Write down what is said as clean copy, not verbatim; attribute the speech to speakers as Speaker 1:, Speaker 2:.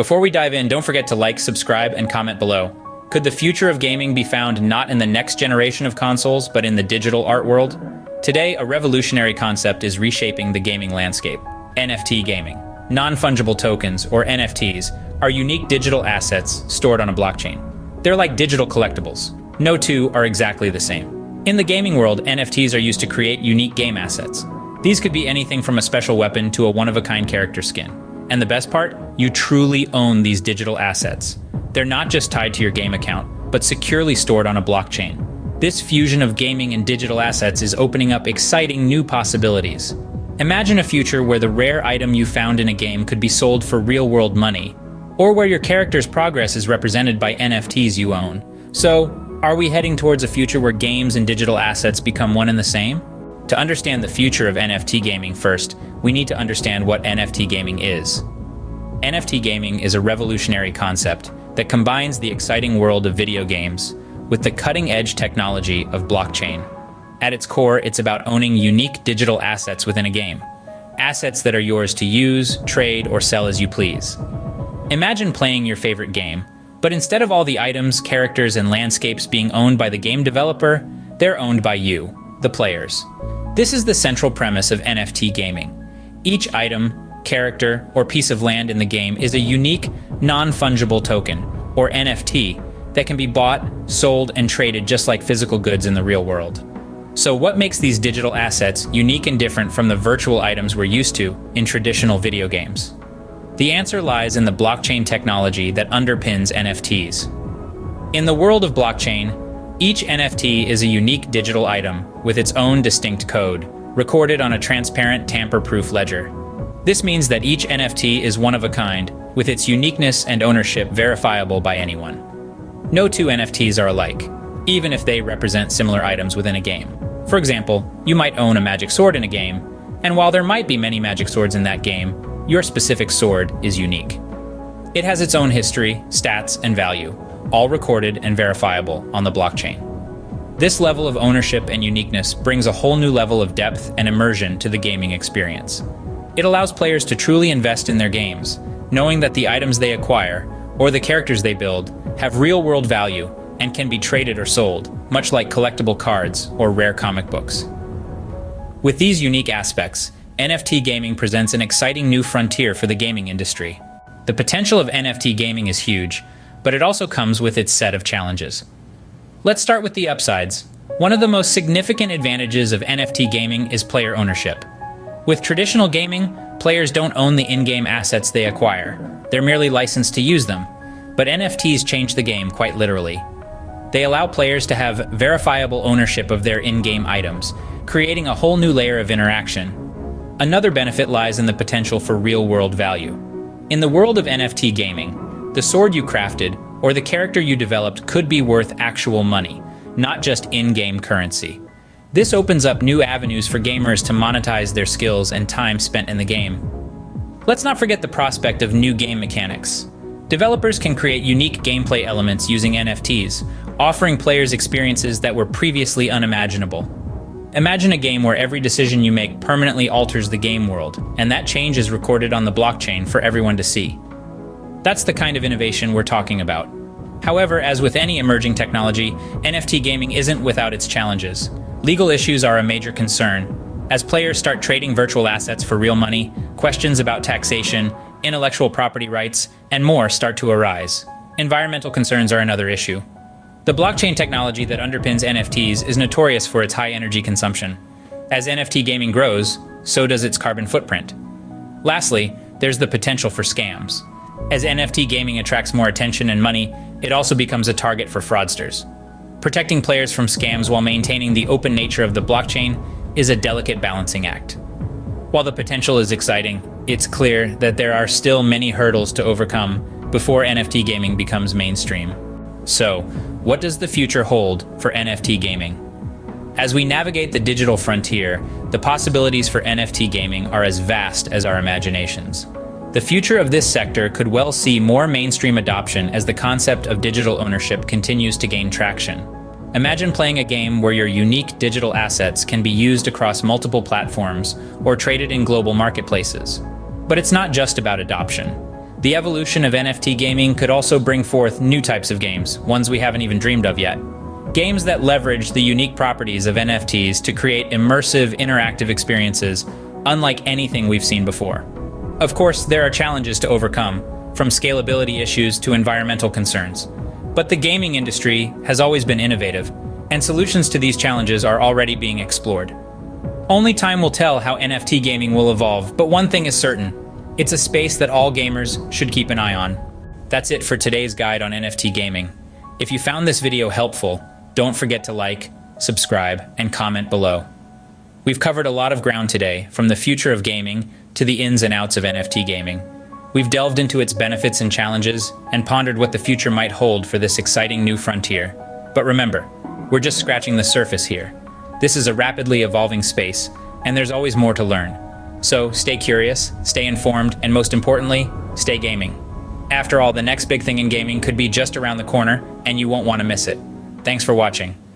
Speaker 1: Before we dive in, don't forget to like, subscribe, and comment below. Could the future of gaming be found not in the next generation of consoles, but in the digital art world? Today, a revolutionary concept is reshaping the gaming landscape: NFT gaming. Non-fungible tokens, or NFTs, are unique digital assets stored on a blockchain. They're like digital collectibles. No two are exactly the same. In the gaming world, NFTs are used to create unique game assets. These could be anything from a special weapon to a one-of-a-kind character skin. And the best part? You truly own these digital assets. They're not just tied to your game account, but securely stored on a blockchain. This fusion of gaming and digital assets is opening up exciting new possibilities. Imagine a future where the rare item you found in a game could be sold for real-world money, or where your character's progress is represented by NFTs you own. So, are we heading towards a future where games and digital assets become one and the same? To understand the future of NFT gaming first, we need to understand what NFT gaming is. NFT gaming is a revolutionary concept that combines the exciting world of video games with the cutting-edge technology of blockchain. At its core, it's about owning unique digital assets within a game. Assets that are yours to use, trade, or sell as you please. Imagine playing your favorite game, but instead of all the items, characters, and landscapes being owned by the game developer, they're owned by you, the players. This is the central premise of NFT gaming. Each item, character, or piece of land in the game is a unique, non-fungible token, or NFT, that can be bought, sold, and traded just like physical goods in the real world. So what makes these digital assets unique and different from the virtual items we're used to in traditional video games? The answer lies in the blockchain technology that underpins NFTs. In the world of blockchain, each NFT is a unique digital item with its own distinct code, recorded on a transparent, tamper-proof ledger. This means that each NFT is one of a kind, with its uniqueness and ownership verifiable by anyone. No two NFTs are alike, even if they represent similar items within a game. For example, you might own a magic sword in a game, and while there might be many magic swords in that game, your specific sword is unique. It has its own history, stats, and value, all recorded and verifiable on the blockchain. This level of ownership and uniqueness brings a whole new level of depth and immersion to the gaming experience. It allows players to truly invest in their games, knowing that the items they acquire, or the characters they build, have real-world value and can be traded or sold, much like collectible cards or rare comic books. With these unique aspects, NFT gaming presents an exciting new frontier for the gaming industry. The potential of NFT gaming is huge, but it also comes with its set of challenges. Let's start with the upsides. One of the most significant advantages of NFT gaming is player ownership. With traditional gaming, players don't own the in-game assets they acquire. They're merely licensed to use them. But NFTs change the game quite literally. They allow players to have verifiable ownership of their in-game items, creating a whole new layer of interaction. Another benefit lies in the potential for real-world value. In the world of NFT gaming, the sword you crafted or the character you developed could be worth actual money, not just in-game currency. This opens up new avenues for gamers to monetize their skills and time spent in the game. Let's not forget the prospect of new game mechanics. Developers can create unique gameplay elements using NFTs, offering players experiences that were previously unimaginable. Imagine a game where every decision you make permanently alters the game world, and that change is recorded on the blockchain for everyone to see. That's the kind of innovation we're talking about. However, as with any emerging technology, NFT gaming isn't without its challenges. Legal issues are a major concern. As players start trading virtual assets for real money, questions about taxation, intellectual property rights, and more start to arise. Environmental concerns are another issue. The blockchain technology that underpins NFTs is notorious for its high energy consumption. As NFT gaming grows, so does its carbon footprint. Lastly, there's the potential for scams. As NFT gaming attracts more attention and money, it also becomes a target for fraudsters. Protecting players from scams while maintaining the open nature of the blockchain is a delicate balancing act. While the potential is exciting, it's clear that there are still many hurdles to overcome before NFT gaming becomes mainstream. So, what does the future hold for NFT gaming? As we navigate the digital frontier, the possibilities for NFT gaming are as vast as our imaginations. The future of this sector could well see more mainstream adoption as the concept of digital ownership continues to gain traction. Imagine playing a game where your unique digital assets can be used across multiple platforms or traded in global marketplaces. But it's not just about adoption. The evolution of NFT gaming could also bring forth new types of games, ones we haven't even dreamed of yet. Games that leverage the unique properties of NFTs to create immersive, interactive experiences, unlike anything we've seen before. Of course, there are challenges to overcome, from scalability issues to environmental concerns. But the gaming industry has always been innovative, and solutions to these challenges are already being explored. Only time will tell how NFT gaming will evolve, but one thing is certain: it's a space that all gamers should keep an eye on. That's it for today's guide on NFT gaming. If you found this video helpful, don't forget to like, subscribe, and comment below. We've covered a lot of ground today, from the future of gaming to the ins and outs of NFT gaming. We've delved into its benefits and challenges, and pondered what the future might hold for this exciting new frontier. But remember, we're just scratching the surface here. This is a rapidly evolving space, and there's always more to learn. So stay curious, stay informed, and most importantly, stay gaming. After all, the next big thing in gaming could be just around the corner, and you won't want to miss it. Thanks for watching.